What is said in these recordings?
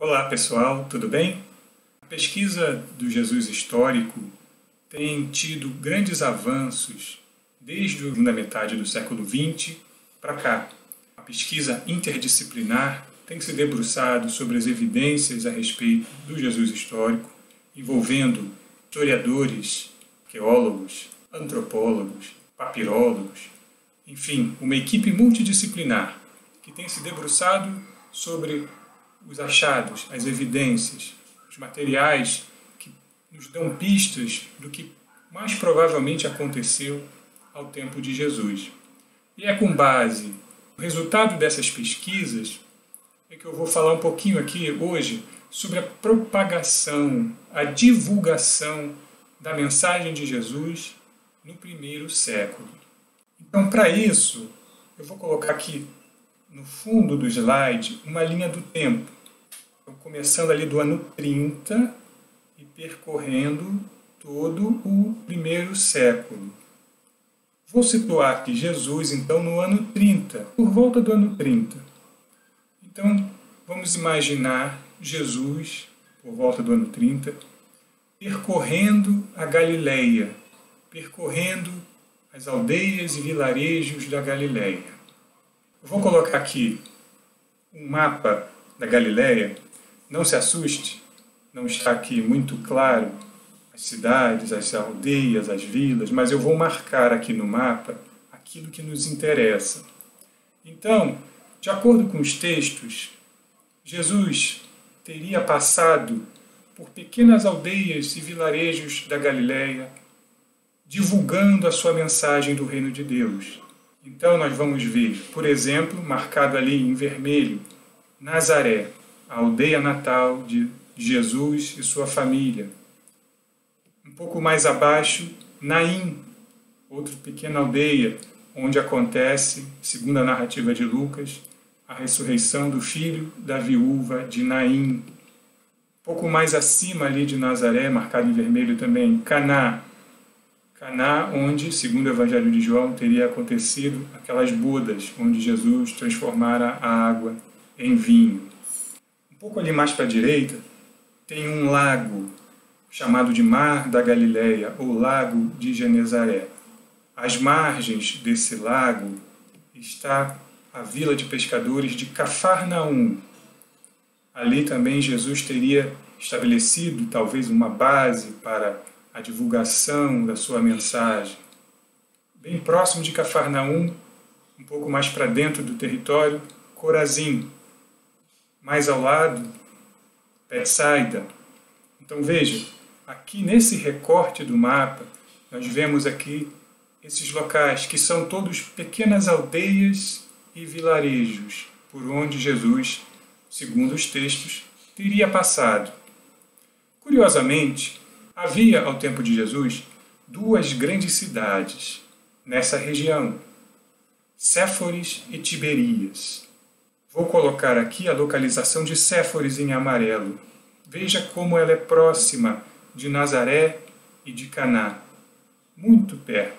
Olá pessoal, tudo bem? A pesquisa do Jesus histórico tem tido grandes avanços desde a segunda metade do século XX para cá. A pesquisa interdisciplinar tem se debruçado sobre as evidências a respeito do Jesus histórico, envolvendo historiadores, arqueólogos, antropólogos, papirólogos, enfim, uma equipe multidisciplinar que tem se debruçado sobre os achados, as evidências, os materiais que nos dão pistas do que mais provavelmente aconteceu ao tempo de Jesus. E é com base no resultado dessas pesquisas é que eu vou falar um pouquinho aqui hoje sobre a propagação, a divulgação da mensagem de Jesus no primeiro século. Então, para isso, eu vou colocar aqui no fundo do slide uma linha do tempo. Então, começando ali do ano 30 e percorrendo todo o primeiro século. Vou situar aqui Jesus, então, no ano 30, por volta do ano 30. Então, vamos imaginar Jesus, por volta do ano 30, percorrendo a Galileia, percorrendo as aldeias e vilarejos da Galileia. Eu vou colocar aqui um mapa da Galileia. Não se assuste, não está aqui muito claro as cidades, as aldeias, as vilas, mas eu vou marcar aqui no mapa aquilo que nos interessa. Então, de acordo com os textos, Jesus teria passado por pequenas aldeias e vilarejos da Galileia, divulgando a sua mensagem do reino de Deus. Então nós vamos ver, por exemplo, marcado ali em vermelho, Nazaré, a aldeia natal de Jesus e sua família. Um pouco mais abaixo, Naim, outra pequena aldeia, onde acontece, segundo a narrativa de Lucas, a ressurreição do filho da viúva de Naim. Um pouco mais acima ali de Nazaré, marcado em vermelho também, Caná. Caná, onde, segundo o Evangelho de João, teria acontecido aquelas bodas, onde Jesus transformara a água em vinho. Um pouco ali mais para a direita, tem um lago chamado de Mar da Galileia, ou Lago de Genezaré. Às margens desse lago está a vila de pescadores de Cafarnaum. Ali também Jesus teria estabelecido talvez uma base para a divulgação da sua mensagem. Bem próximo de Cafarnaum, um pouco mais para dentro do território, Corazim. Mais ao lado, Betsaida. Então veja, aqui nesse recorte do mapa, nós vemos aqui esses locais que são todos pequenas aldeias e vilarejos por onde Jesus, segundo os textos, teria passado. Curiosamente, havia ao tempo de Jesus duas grandes cidades nessa região, Séforis e Tiberias. Vou colocar aqui a localização de Séforis em amarelo. Veja como ela é próxima de Nazaré e de Caná, muito perto.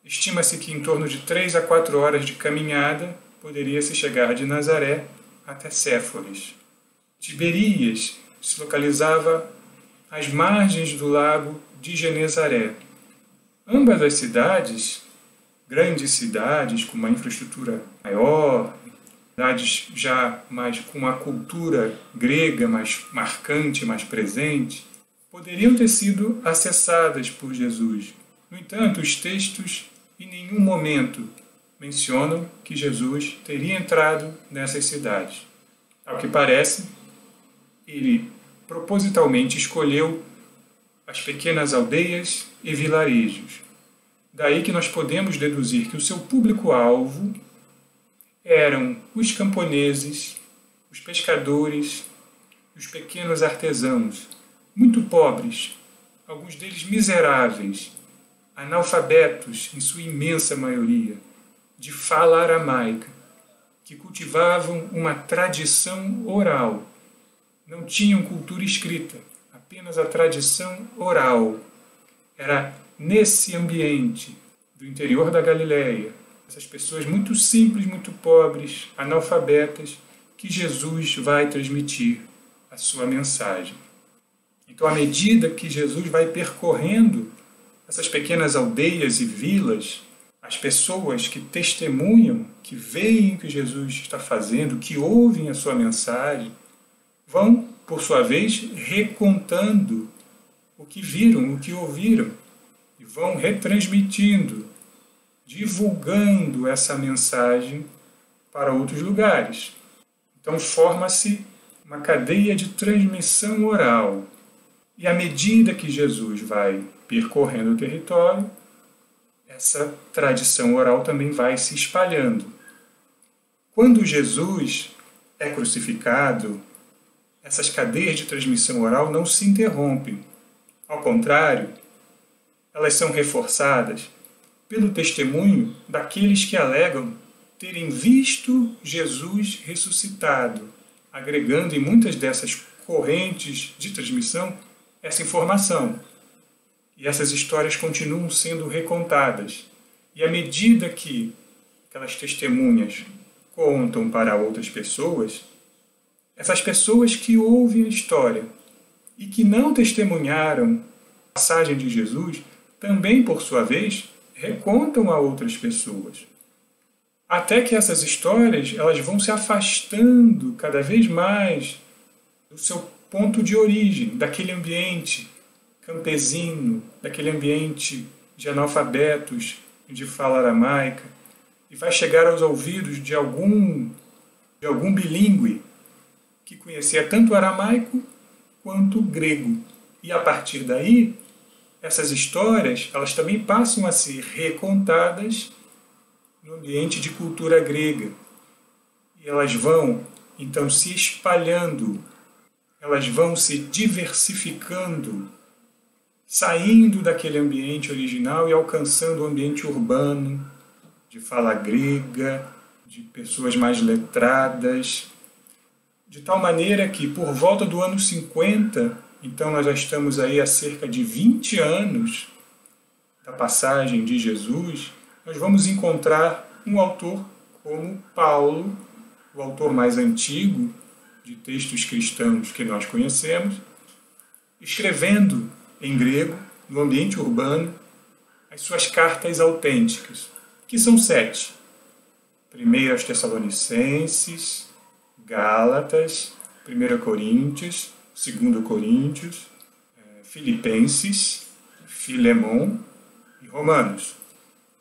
Estima-se que em torno de 3 a 4 horas de caminhada poderia-se chegar de Nazaré até Séforis. Tiberias se localizava às margens do lago de Genezaré. Ambas as cidades, grandes cidades com uma infraestrutura maior, cidades já mais com uma cultura grega mais marcante, mais presente, poderiam ter sido acessadas por Jesus. No entanto, os textos em nenhum momento mencionam que Jesus teria entrado nessas cidades. Ao que parece, ele propositalmente escolheu as pequenas aldeias e vilarejos. Daí que nós podemos deduzir que o seu público-alvo eram os camponeses, os pescadores, os pequenos artesãos, muito pobres, alguns deles miseráveis, analfabetos em sua imensa maioria, de fala aramaica, que cultivavam uma tradição oral. Não tinham cultura escrita, apenas a tradição oral. Era nesse ambiente do interior da Galileia, essas pessoas muito simples, muito pobres, analfabetas, que Jesus vai transmitir a sua mensagem. Então, à medida que Jesus vai percorrendo essas pequenas aldeias e vilas, as pessoas que testemunham, que veem o que Jesus está fazendo, que ouvem a sua mensagem, vão, por sua vez, recontando o que viram, o que ouviram, e vão retransmitindo, divulgando essa mensagem para outros lugares. Então forma-se uma cadeia de transmissão oral. E à medida que Jesus vai percorrendo o território, essa tradição oral também vai se espalhando. Quando Jesus é crucificado, essas cadeias de transmissão oral não se interrompem. Ao contrário, elas são reforçadas pelo testemunho daqueles que alegam terem visto Jesus ressuscitado, agregando em muitas dessas correntes de transmissão essa informação. E essas histórias continuam sendo recontadas. E à medida que aquelas testemunhas contam para outras pessoas, essas pessoas que ouvem a história e que não testemunharam a passagem de Jesus, também, por sua vez, recontam a outras pessoas. Até que essas histórias elas vão se afastando cada vez mais do seu ponto de origem, daquele ambiente campesino, daquele ambiente de analfabetos, de fala aramaica, e vai chegar aos ouvidos de algum bilíngue que conhecia tanto o aramaico quanto o grego. E a partir daí, essas histórias elas também passam a ser recontadas no ambiente de cultura grega. E elas vão, então, se espalhando, elas vão se diversificando, saindo daquele ambiente original e alcançando o ambiente urbano, de fala grega, de pessoas mais letradas, de tal maneira que, por volta do ano 50, então nós já estamos aí há cerca de 20 anos da passagem de Jesus, nós vamos encontrar um autor como Paulo, o autor mais antigo de textos cristãos que nós conhecemos, escrevendo em grego, no ambiente urbano, as suas cartas autênticas, que são 7. 1 aos Tessalonicenses, Gálatas, 1 Coríntios, 2 Coríntios, Filipenses, Filemão e Romanos.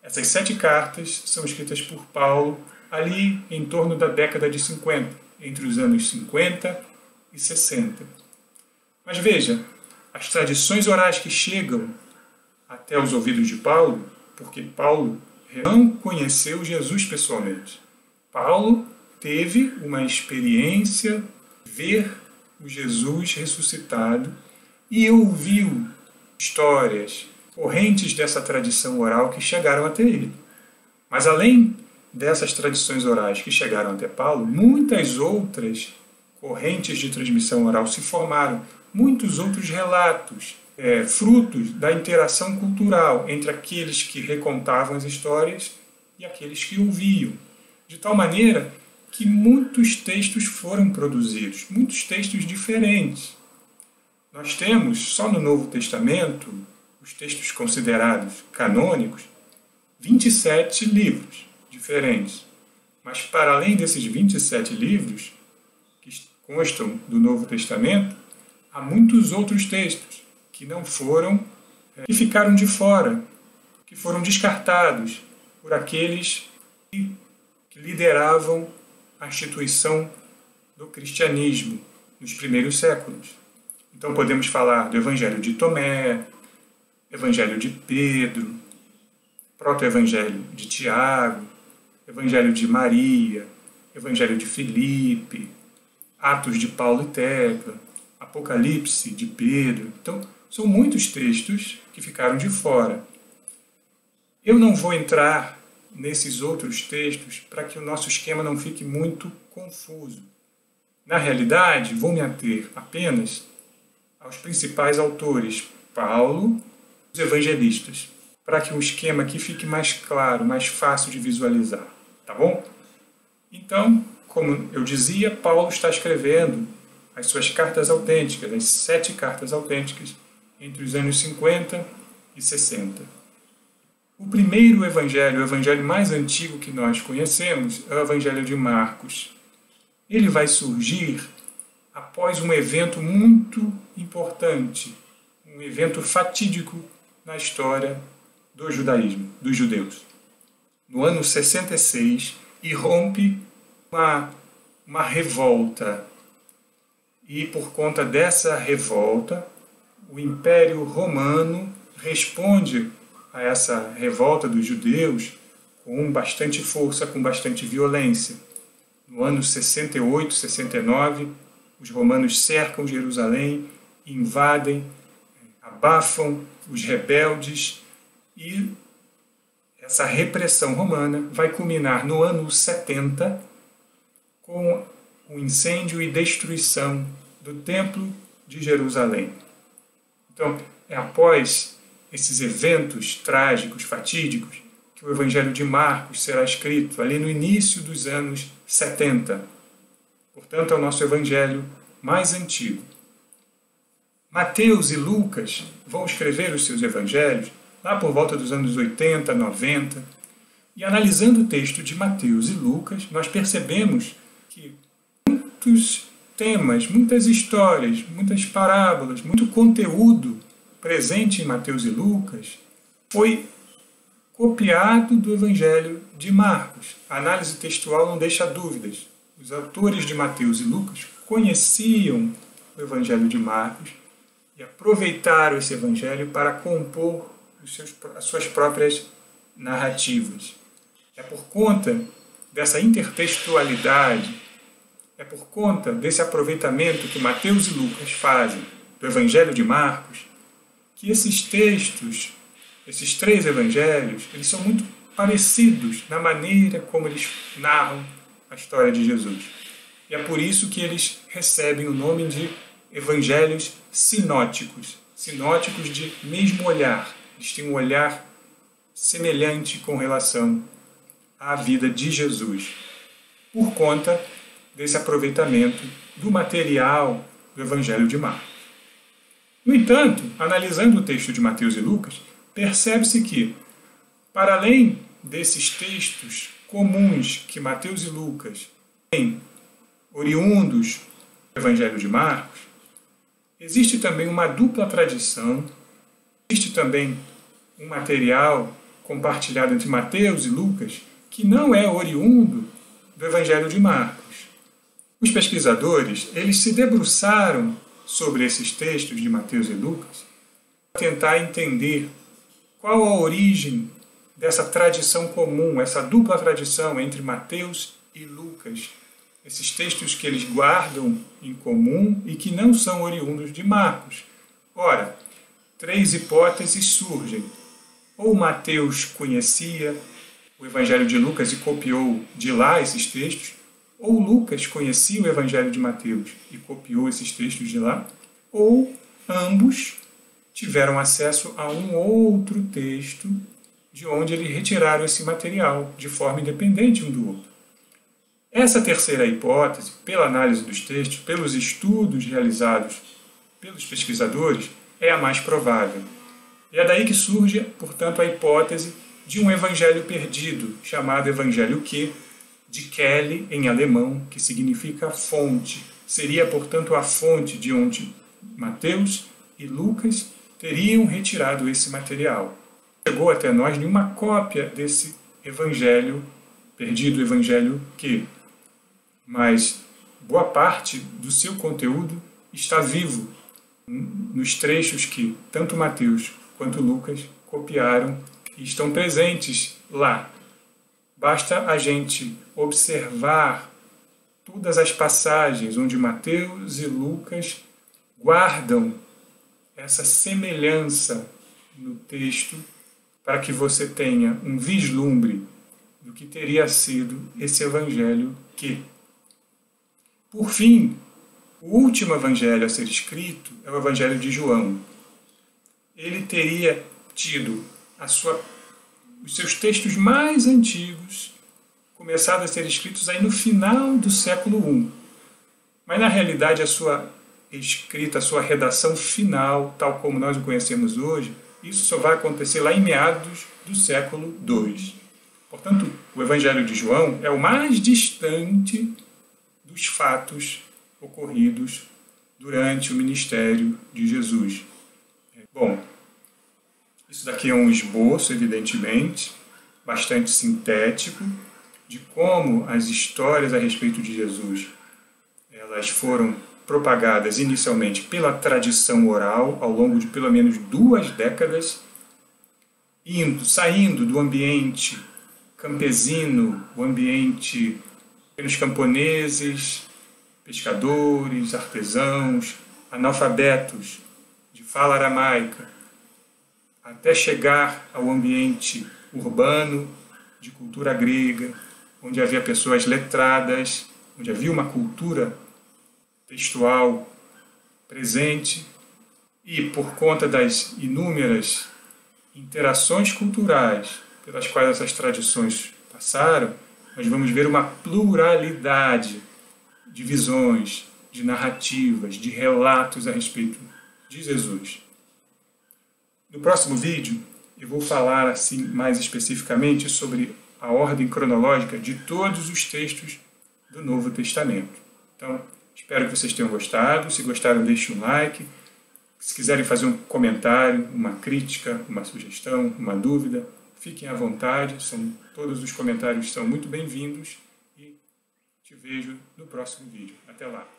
Essas 7 cartas são escritas por Paulo ali em torno da década de 50, entre os anos 50 e 60. Mas veja, as tradições orais que chegam até os ouvidos de Paulo, porque Paulo não conheceu Jesus pessoalmente. Paulo teve uma experiência de ver o Jesus ressuscitado e ouviu histórias, correntes dessa tradição oral que chegaram até ele. Mas além dessas tradições orais que chegaram até Paulo, muitas outras correntes de transmissão oral se formaram, muitos outros relatos, frutos da interação cultural entre aqueles que recontavam as histórias e aqueles que ouviam, de tal maneira que muitos textos foram produzidos, muitos textos diferentes. Nós temos, só no Novo Testamento, os textos considerados canônicos, 27 livros diferentes. Mas, para além desses 27 livros, que constam do Novo Testamento, há muitos outros textos que não foram, que ficaram de fora, que foram descartados por aqueles que lideravam a instituição do cristianismo nos primeiros séculos. Então podemos falar do Evangelho de Tomé, Evangelho de Pedro, Proto-Evangelho de Tiago, Evangelho de Maria, Evangelho de Filipe, Atos de Paulo e Tecla, Apocalipse de Pedro. Então, são muitos textos que ficaram de fora. Eu não vou entrar nesses outros textos para que o nosso esquema não fique muito confuso. Na realidade, vou me ater apenas aos principais autores, Paulo e os evangelistas, para que o esquema aqui fique mais claro, mais fácil de visualizar. Tá bom? Então, como eu dizia, Paulo está escrevendo as suas cartas autênticas, as 7 cartas autênticas, entre os anos 50 e 60. O primeiro evangelho, o evangelho mais antigo que nós conhecemos, é o Evangelho de Marcos. Ele vai surgir após um evento muito importante, um evento fatídico na história do judaísmo, dos judeus. No ano 66, irrompe uma revolta. E por conta dessa revolta, o Império Romano responde a essa revolta dos judeus com bastante força, com bastante violência. No ano 68, 69, os romanos cercam Jerusalém, invadem, abafam os rebeldes e essa repressão romana vai culminar no ano 70 com o incêndio e destruição do Templo de Jerusalém. Então, é após esses eventos trágicos, fatídicos, que o Evangelho de Marcos será escrito ali no início dos anos 70. Portanto, é o nosso Evangelho mais antigo. Mateus e Lucas vão escrever os seus evangelhos lá por volta dos anos 80, 90. E analisando o texto de Mateus e Lucas, nós percebemos que muitos temas, muitas histórias, muitas parábolas, muito conteúdo presente em Mateus e Lucas foi copiado do Evangelho de Marcos. A análise textual não deixa dúvidas. Os autores de Mateus e Lucas conheciam o Evangelho de Marcos e aproveitaram esse Evangelho para compor as suas próprias narrativas. É por conta dessa intertextualidade, é por conta desse aproveitamento que Mateus e Lucas fazem do Evangelho de Marcos, que esses textos, esses 3 evangelhos, eles são muito parecidos na maneira como eles narram a história de Jesus. E é por isso que eles recebem o nome de evangelhos sinóticos, sinóticos de mesmo olhar. Eles têm um olhar semelhante com relação à vida de Jesus, por conta desse aproveitamento do material do Evangelho de Marcos. No entanto, analisando o texto de Mateus e Lucas, percebe-se que, para além desses textos comuns que Mateus e Lucas têm, oriundos do Evangelho de Marcos, existe também uma dupla tradição, existe também um material compartilhado entre Mateus e Lucas que não é oriundo do Evangelho de Marcos. Os pesquisadores, eles se debruçaram sobre esses textos de Mateus e Lucas para tentar entender qual a origem dessa tradição comum, essa dupla tradição entre Mateus e Lucas, esses textos que eles guardam em comum e que não são oriundos de Marcos. Ora, 3 hipóteses surgem. Ou Mateus conhecia o Evangelho de Lucas e copiou de lá esses textos, ou Lucas conhecia o Evangelho de Mateus e copiou esses textos de lá, ou ambos tiveram acesso a um outro texto de onde eles retiraram esse material de forma independente um do outro. Essa terceira hipótese, pela análise dos textos, pelos estudos realizados pelos pesquisadores, é a mais provável. E é daí que surge, portanto, a hipótese de um evangelho perdido, chamado Evangelho Q, de Quelle, em alemão, que significa fonte. Seria, portanto, a fonte de onde Mateus e Lucas teriam retirado esse material. Chegou até nós nenhuma cópia desse evangelho perdido, Evangelho Q, mas boa parte do seu conteúdo está vivo nos trechos que tanto Mateus quanto Lucas copiaram e estão presentes lá. Basta a gente observar todas as passagens onde Mateus e Lucas guardam essa semelhança no texto para que você tenha um vislumbre do que teria sido esse evangelho que, por fim, o último evangelho a ser escrito é o Evangelho de João. Ele teria tido os seus textos mais antigos começados a ser escritos aí no final do século I. mas na realidade a sua escrita, a sua redação final, tal como nós o conhecemos hoje, isso só vai acontecer lá em meados do século II. Portanto, o Evangelho de João é o mais distante dos fatos ocorridos durante o ministério de Jesus. Bom, isso daqui é um esboço, evidentemente, bastante sintético, de como as histórias a respeito de Jesus elas foram propagadas inicialmente pela tradição oral ao longo de pelo menos 2 décadas, saindo do ambiente campesino, o ambiente pelos camponeses, pescadores, artesãos, analfabetos de fala aramaica, até chegar ao ambiente urbano de cultura grega, onde havia pessoas letradas, onde havia uma cultura textual presente, e por conta das inúmeras interações culturais pelas quais essas tradições passaram, nós vamos ver uma pluralidade de visões, de narrativas, de relatos a respeito de Jesus. No próximo vídeo, eu vou falar assim mais especificamente sobre a ordem cronológica de todos os textos do Novo Testamento. Então, espero que vocês tenham gostado. Se gostaram, deixem um like. Se quiserem fazer um comentário, uma crítica, uma sugestão, uma dúvida, fiquem à vontade. Todos os comentários são muito bem-vindos. E te vejo no próximo vídeo. Até lá!